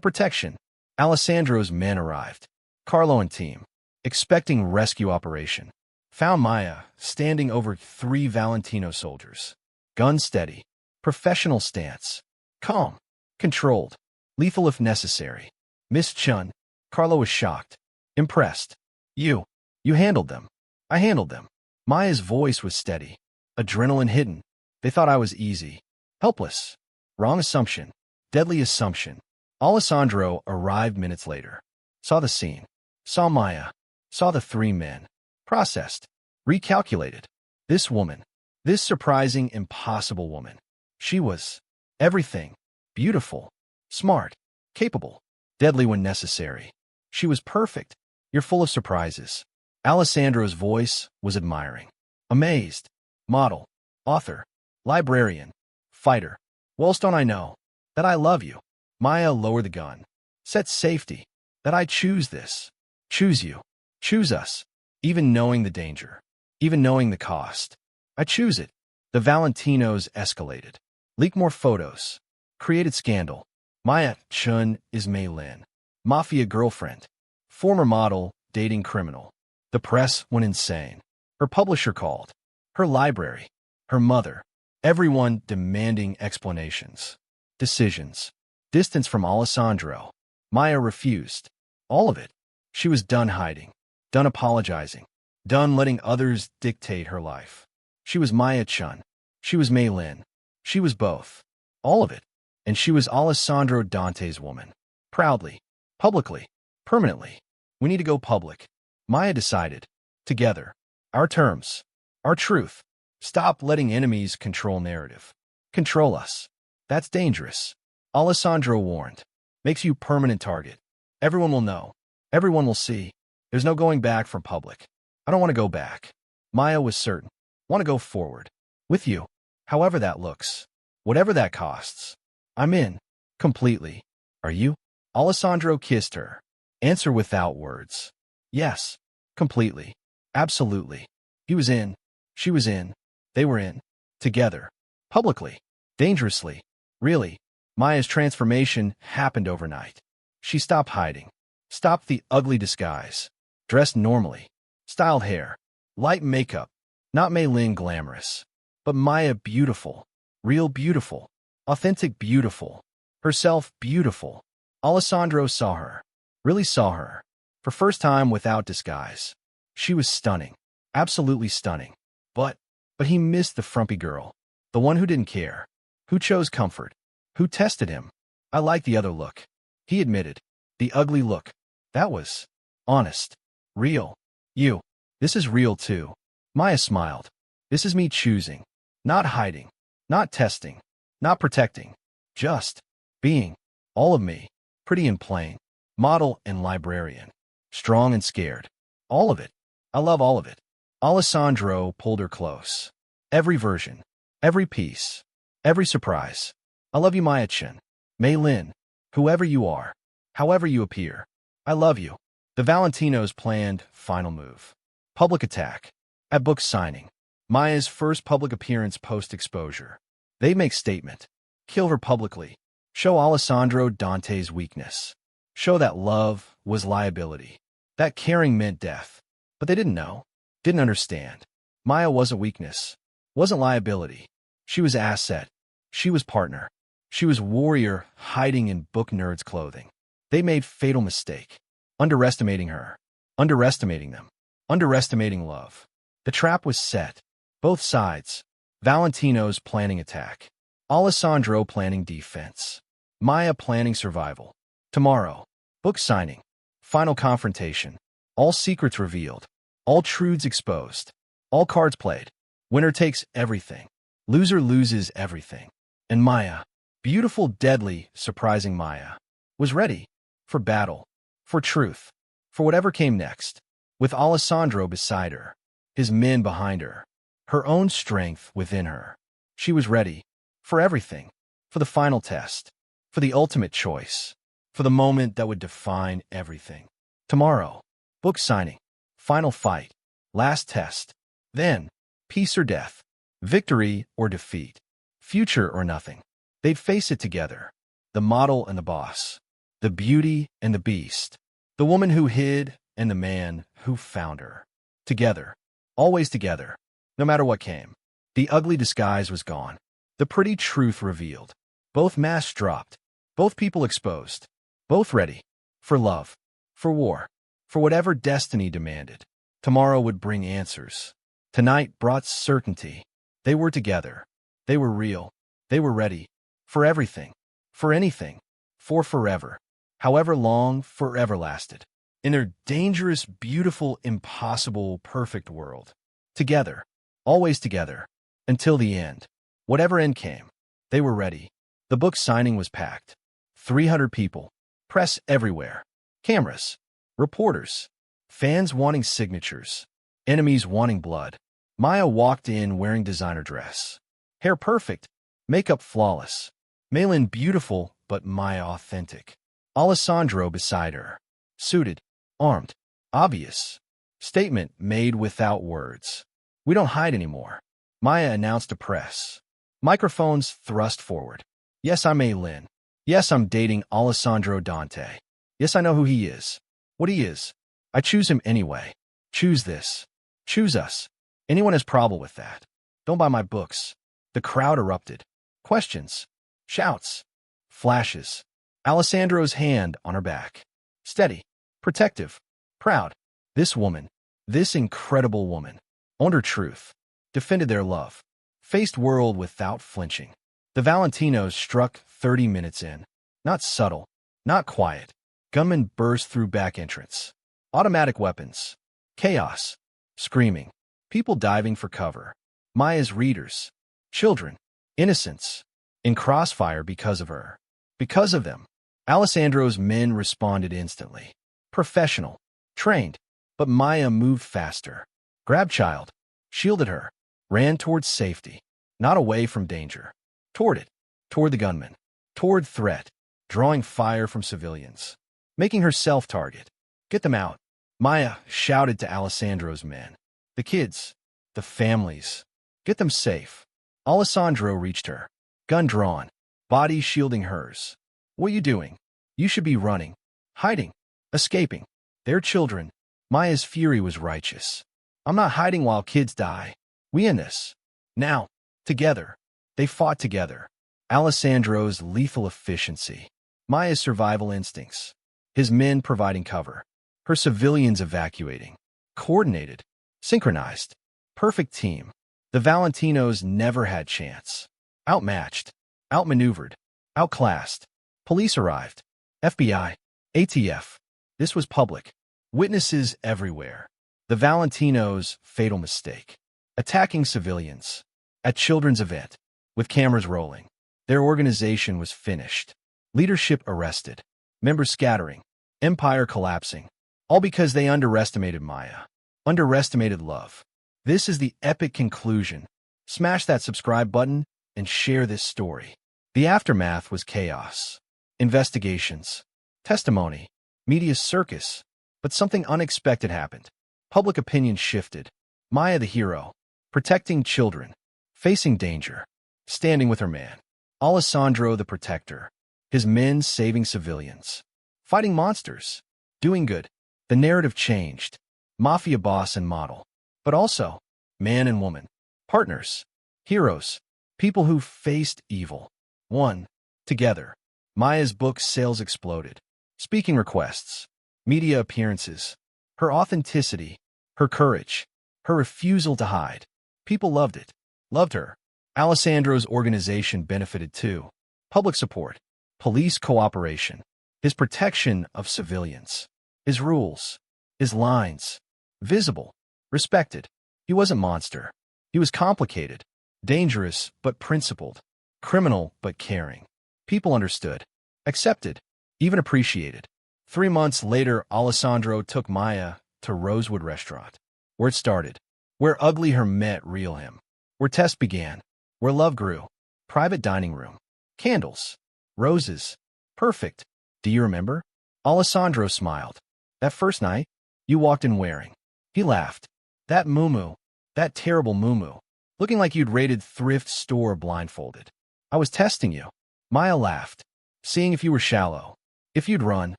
protection. Alessandro's men arrived. Carlo and team. Expecting rescue operation. Found Maya standing over 3 Valentino soldiers. Gun steady. Professional stance. Calm. Controlled. Lethal if necessary. Miss Chun. Carlo was shocked. Impressed. You handled them. I handled them. Maya's voice was steady. Adrenaline hidden. They thought I was easy. Helpless. Wrong assumption. Deadly assumption. Alessandro arrived minutes later. Saw the scene. Saw Maya. Saw the 3 men. Processed. Recalculated. This woman. This surprising, impossible woman. She was everything. Beautiful. Smart. Capable. Deadly when necessary. She was perfect. You're full of surprises. Alessandro's voice was admiring. Amazed. Model. Author. Librarian. Fighter. Well, don't I know? That I love you. Maya, lower the gun. Set safety. That I choose this. Choose you. Choose us. Even knowing the danger. Even knowing the cost. I choose it. The Valentinos escalated. Leak more photos. Created scandal. Maya Chun is Mei Lin. Mafia girlfriend. Former model, dating criminal. The press went insane. Her publisher called. Her library. Her mother. Everyone demanding explanations. Decisions. Distance from Alessandro. Maya refused. All of it. She was done hiding. Done apologizing. Done letting others dictate her life. She was Maya Chun. She was Mei Lin. She was both. All of it. And she was Alessandro Dante's woman. Proudly. Publicly. Permanently. We need to go public. Maya decided. Together. Our terms. Our truth. Stop letting enemies control narrative. Control us. That's dangerous. Alessandro warned. Makes you permanent target. Everyone will know. Everyone will see. There's no going back from public. I don't want to go back. Maya was certain. Want to go forward. With you. However that looks. Whatever that costs. I'm in. Completely. Are you? Alessandro kissed her. Answer without words. Yes. Completely. Absolutely. He was in. She was in. They were in. Together. Publicly. Dangerously. Really. Maya's transformation happened overnight. She stopped hiding. Stopped the ugly disguise. Dressed normally. Styled hair. Light makeup. Not Mei Lin glamorous. But Maya beautiful. Real beautiful. Authentic beautiful. Herself beautiful. Alessandro saw her. Really saw her. For first time without disguise. She was stunning. Absolutely stunning. But he missed the frumpy girl. The one who didn't care. Who chose comfort. Who tested him. I like the other look. He admitted. The ugly look. That was honest. Real. You. This is real too. Maya smiled. This is me choosing. Not hiding. Not testing. Not protecting. Just being. All of me. Pretty and plain. Model and librarian. Strong and scared. All of it. I love all of it. Alessandro pulled her close. Every version. Every piece. Every surprise. I love you, Maya Chin. Mei Lin. Whoever you are. However you appear. I love you. The Valentinos planned final move. Public attack. At book signing. Maya's first public appearance post-exposure. They make statement. Kill her publicly. Show Alessandro Dante's weakness. Show that love was liability. That caring meant death. But they didn't know. Didn't understand. Maya wasn't weakness. Wasn't liability. She was asset. She was partner. She was warrior hiding in book nerds' clothing. They made fatal mistake. Underestimating her. Underestimating them. Underestimating love. The trap was set. Both sides. Valentino's planning attack. Alessandro planning defense. Maya planning survival. Tomorrow. Book signing. Final confrontation. All secrets revealed. All truths exposed. All cards played. Winner takes everything. Loser loses everything. And Maya, beautiful, deadly, surprising Maya, was ready. For battle. For truth. For whatever came next. With Alessandro beside her. His men behind her. Her own strength within her. She was ready. For everything. For the final test. For the ultimate choice. For the moment that would define everything. Tomorrow. Book signing. Final fight. Last test. Then. Peace or death. Victory or defeat. Future or nothing. They'd face it together. The model and the boss. The beauty and the beast. The woman who hid and the man who found her. Together. Always together. No matter what came. The ugly disguise was gone. The pretty truth revealed. Both masks dropped. Both people exposed. Both ready. For love. For war. For whatever destiny demanded. Tomorrow would bring answers. Tonight brought certainty. They were together. They were real. They were ready. For everything. For anything. For forever. However long forever lasted. In their dangerous, beautiful, impossible, perfect world. Together. Always together. Until the end. Whatever end came. They were ready. The book signing was packed. 300 people. Press everywhere. Cameras. Reporters. Fans wanting signatures. Enemies wanting blood. Maya walked in wearing designer dress. Hair perfect. Makeup flawless. Malin beautiful, but Maya authentic. Alessandro beside her. Suited. Armed. Obvious. Statement made without words. We don't hide anymore. Maya announced to press. Microphones thrust forward. Yes, I'm Malin. Yes, I'm dating Alessandro Dante. Yes, I know who he is. What he is. I choose him anyway. Choose this. Choose us. Anyone has problem with that. Don't buy my books. The crowd erupted. Questions. Shouts. Flashes. Alessandro's hand on her back. Steady. Protective. Proud. This woman. This incredible woman. Owned her truth. Defended their love. Faced world without flinching. The Valentinos struck 30 minutes in. Not subtle. Not quiet. Gunmen burst through back entrance. Automatic weapons. Chaos. Screaming. People diving for cover. Maya's readers. Children. Innocents. In crossfire because of her. Because of them. Alessandro's men responded instantly. Professional. Trained. But Maya moved faster. Grabbed child. Shielded her. Ran towards safety. Not away from danger. Toward it. Toward the gunman. Toward threat. Drawing fire from civilians. Making herself target. Get them out. Maya shouted to Alessandro's men. The kids. The families. Get them safe. Alessandro reached her. Gun drawn. Body shielding hers. What are you doing? You should be running. Hiding. Escaping. Their children. Maya's fury was righteous. I'm not hiding while kids die. We in this. Now. Together. They fought together. Alessandro's lethal efficiency. Maya's survival instincts. His men providing cover. Her civilians evacuating. Coordinated. Synchronized. Perfect team. The Valentinos never had chance. Outmatched. Outmaneuvered. Outclassed. Police arrived. FBI. ATF. This was public. Witnesses everywhere. The Valentinos' fatal mistake. Attacking civilians. At children's event. With cameras rolling. Their organization was finished. Leadership arrested. Members scattering. Empire collapsing. All because they underestimated Maya. Underestimated love. This is the epic conclusion. Smash that subscribe button and share this story. The aftermath was chaos. Investigations. Testimony. Media circus. But something unexpected happened. Public opinion shifted. Maya the hero. Protecting children. Facing danger. Standing with her man. Alessandro the protector. His men saving civilians. Fighting monsters. Doing good. The narrative changed. Mafia boss and model. But also, man and woman. Partners. Heroes. People who faced evil. One. Together. Maya's book sales exploded. Speaking requests. Media appearances. Her authenticity. Her courage. Her refusal to hide. People loved it. Loved her. Alessandro's organization benefited too. Public support. Police cooperation. His protection of civilians. His rules. His lines. Visible. Respected. He wasn't a monster. He was complicated. Dangerous, but principled. Criminal, but caring. People understood. Accepted. Even appreciated. 3 months later, Alessandro took Maya to Rosewood Restaurant. Where it started. Where ugly her met real him. Where tests began. Where love grew. Private dining room. Candles. Roses. Perfect. Do you remember? Alessandro smiled. That first night, you walked in wearing. He laughed. That muumuu. That terrible muumuu. Looking like you'd raided thrift store blindfolded. I was testing you. Maya laughed. Seeing if you were shallow. If you'd run.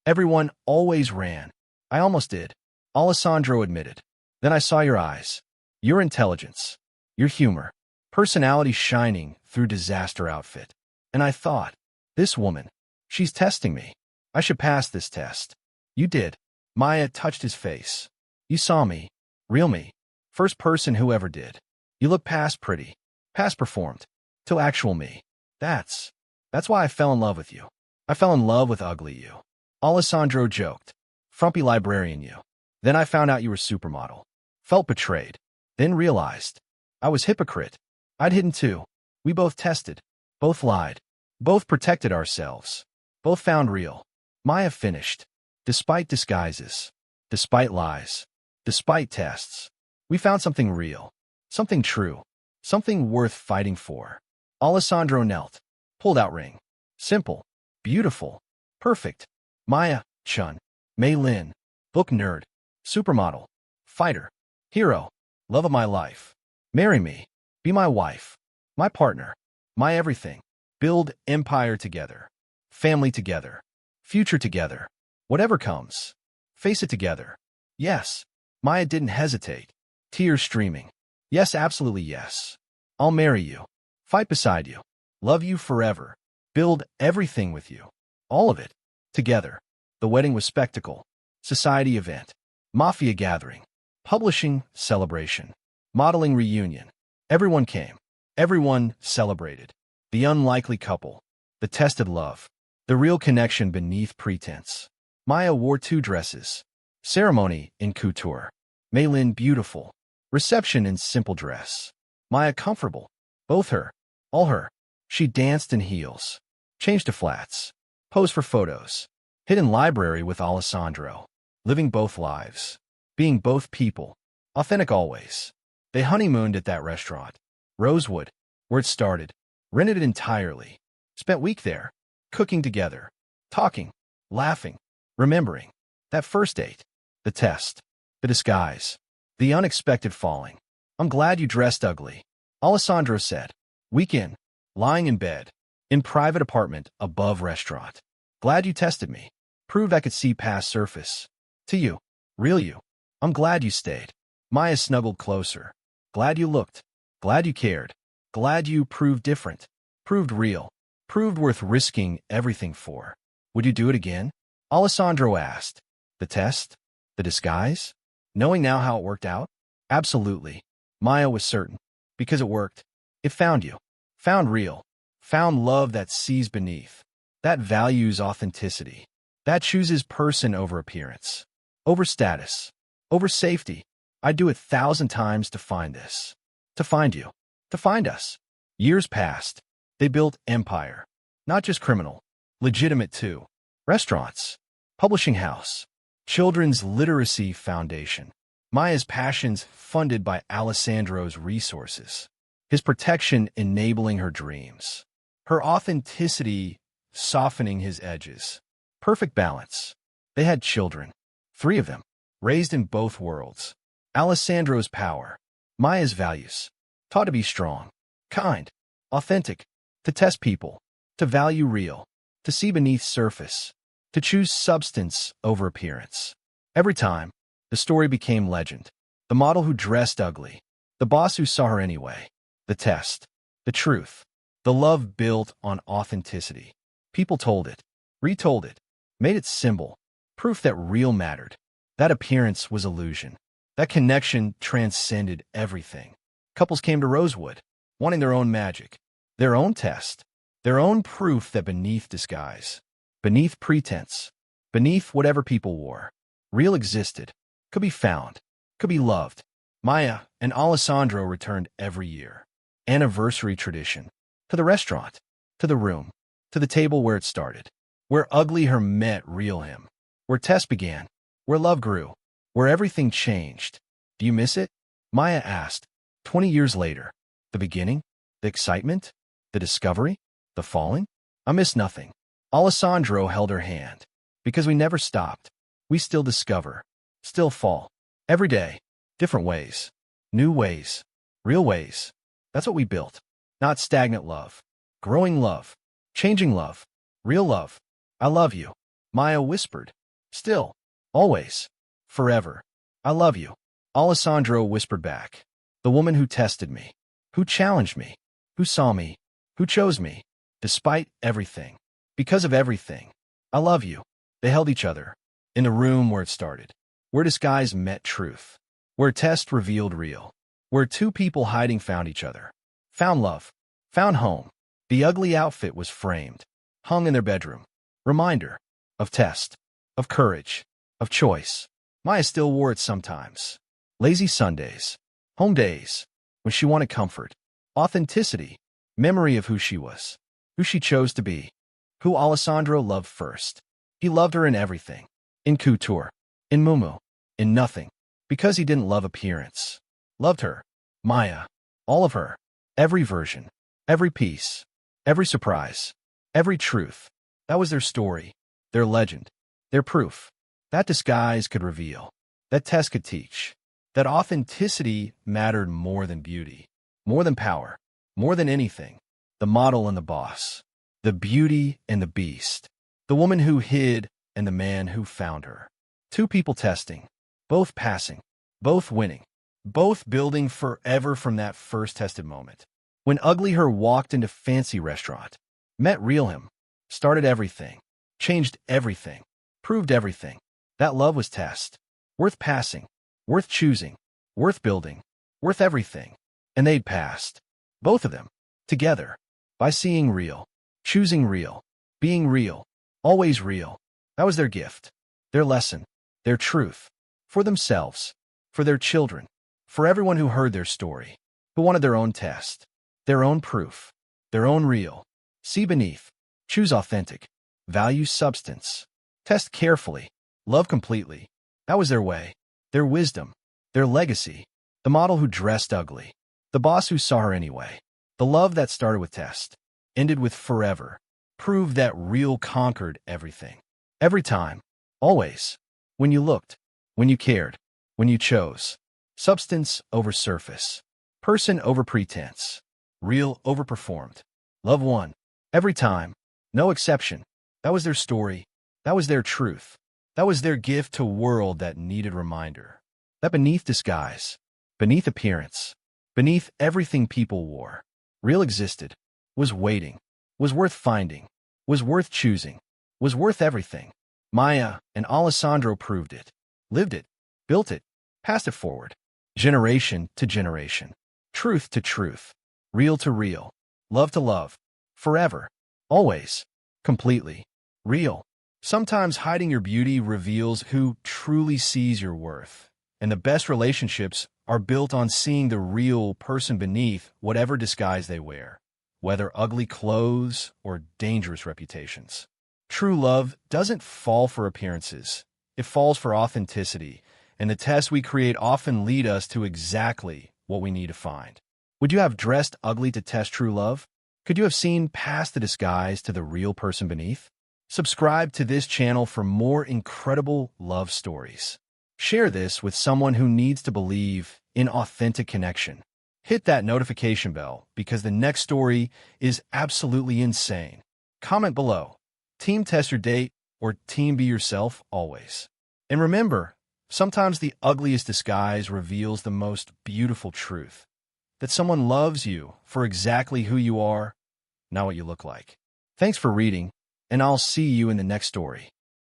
Everyone always ran. I almost did. Alessandro admitted. Then I saw your eyes. Your intelligence. Your humor. Personality shining through disaster outfit. And I thought, this woman, she's testing me. I should pass this test. You did. Maya touched his face. You saw me. Real me. First person who ever did. You look past pretty. Past performed. Till actual me. That's why I fell in love with you. I fell in love with ugly you. Alessandro joked. Frumpy librarian you. Then I found out you were supermodel. Felt betrayed. Then realized. I was hypocrite. I'd hidden too. We both tested. Both lied. Both protected ourselves. Both found real. Maya finished. Despite disguises. Despite lies. Despite tests. We found something real. Something true. Something worth fighting for. Alessandro knelt. Pulled-out ring. Simple. Beautiful. Perfect. Maya, Chun. Mei Lin. Book nerd. Supermodel. Fighter. Hero. Love of my life. Marry me. Be my wife. My partner. My everything. Build empire together. Family together. Future together. Whatever comes. Face it together. Yes. Maya didn't hesitate. Tears streaming. Yes, absolutely yes. I'll marry you. Fight beside you. Love you forever. Build everything with you. All of it. Together. The wedding was spectacle. Society event. Mafia gathering. Publishing celebration. Modeling reunion. Everyone came. Everyone celebrated. The unlikely couple. The tested love. The real connection beneath pretense. Maya wore 2 dresses. Ceremony in couture. Mei Lin beautiful. Reception in simple dress. Maya comfortable. Both her. All her. She danced in heels. Changed to flats. Posed for photos. Hidden library with Alessandro. Living both lives. Being both people. Authentic always. They honeymooned at that restaurant. Rosewood. Where it started. Rented it entirely. Spent week there. Cooking together. Talking. Laughing. Remembering. That first date. The test. The disguise. The unexpected falling. I'm glad you dressed ugly. Alessandro said. Weekend. Lying in bed. In private apartment above restaurant. Glad you tested me. Proved I could see past surface. To you. Real you. I'm glad you stayed. Maya snuggled closer. Glad you looked. Glad you cared. Glad you proved different. Proved real. Proved worth risking everything for. Would you do it again? Alessandro asked. The test? The disguise? Knowing now how it worked out? Absolutely. Maya was certain. Because it worked. It found you. Found real. Found love that sees beneath. That values authenticity. That chooses person over appearance. Over status. Over safety. I'd do it 1,000 times to find this. To find you. To find us. Years passed. They built empire. Not just criminal. Legitimate too. Restaurants. Publishing house. Children's literacy foundation. Maya's passions funded by Alessandro's resources. His protection enabling her dreams. Her authenticity softening his edges. Perfect balance. They had children. 3 of them. Raised in both worlds. Alessandro's power. Maya's values. Taught to be strong. Kind. Authentic. To test people. To value real. To see beneath surface. To choose substance over appearance. Every time, the story became legend. The model who dressed ugly. The boss who saw her anyway. The test. The truth. The love built on authenticity. People told it. Retold it. Made it symbol. Proof that real mattered. That appearance was illusion. That connection transcended everything. Couples came to Rosewood, wanting their own magic. Their own test. Their own proof that beneath disguise. Beneath pretense. Beneath whatever people wore. Real existed. Could be found. Could be loved. Maya and Alessandro returned every year. Anniversary tradition. To the restaurant. To the room. To the table where it started. Where ugly her met real him. Where test began. Where love grew. Where everything changed. Do you miss it? Maya asked. 20 years later. The beginning? The excitement? The discovery? The falling? I miss nothing. Alessandro held her hand. Because we never stopped. We still discover. Still fall. Every day. Different ways. New ways. Real ways. That's what we built. Not stagnant love. Growing love. Changing love. Real love. I love you. Maya whispered. Still. Always. Forever. I love you. Alessandro whispered back. The woman who tested me. Who challenged me. Who saw me. Who chose me. Despite everything. Because of everything. I love you. They held each other. In the room where it started. Where disguise met truth. Where test revealed real. Where 2 people hiding found each other. Found love. Found home. The ugly outfit was framed. Hung in their bedroom. Reminder. Of test. Of courage. Of choice. Maya still wore it sometimes. Lazy Sundays. Home days. When she wanted comfort. Authenticity. Memory of who she was. Who she chose to be. Who Alessandro loved first. He loved her in everything. In couture. In muumuu. In nothing. Because he didn't love appearance. Loved her. Maya. All of her. Every version. Every piece. Every surprise, every truth. That was their story, their legend, their proof. That disguise could reveal, that test could teach, that authenticity mattered more than beauty, more than power, more than anything. The model and the boss, the beauty and the beast, the woman who hid and the man who found her. Two people testing, both passing, both winning, both building forever from that first tested moment. When Ugly Her walked into fancy restaurant, met real him, started everything, changed everything, proved everything. That love was test, worth passing, worth choosing, worth building, worth everything. And they'd passed, both of them, together, by seeing real, choosing real, being real, always real. That was their gift, their lesson, their truth, for themselves, for their children, for everyone who heard their story, who wanted their own test, their own proof, their own real. See beneath, choose authentic, value substance, test carefully, love completely. That was their way, their wisdom, their legacy. The model who dressed ugly, the boss who saw her anyway. The love that started with test, ended with forever, proved that real conquered everything. Every time, always, when you looked, when you cared, when you chose. Substance over surface, person over pretense, real over performed. Love won, every time, no exception. That was their story, that was their truth, that was their gift to a world that needed reminder. That beneath disguise, beneath appearance, beneath everything people wore, real existed, was waiting, was worth finding, was worth choosing, was worth everything. Maya and Alessandro proved it, lived it, built it, passed it forward, generation to generation, truth to truth, real to real, love to love, forever, always, completely, real. Sometimes hiding your beauty reveals who truly sees your worth, and the best relationships are built on seeing the real person beneath whatever disguise they wear, whether ugly clothes or dangerous reputations. True love doesn't fall for appearances. It falls for authenticity, and the tests we create often lead us to exactly what we need to find. Would you have dressed ugly to test true love? Could you have seen past the disguise to the real person beneath? Subscribe to this channel for more incredible love stories. Share this with someone who needs to believe in authentic connection. Hit that notification bell because the next story is absolutely insane. Comment below. Team test your date or team be yourself always. And remember, sometimes the ugliest disguise reveals the most beautiful truth. That someone loves you for exactly who you are, not what you look like. Thanks for reading, and I'll see you in the next story.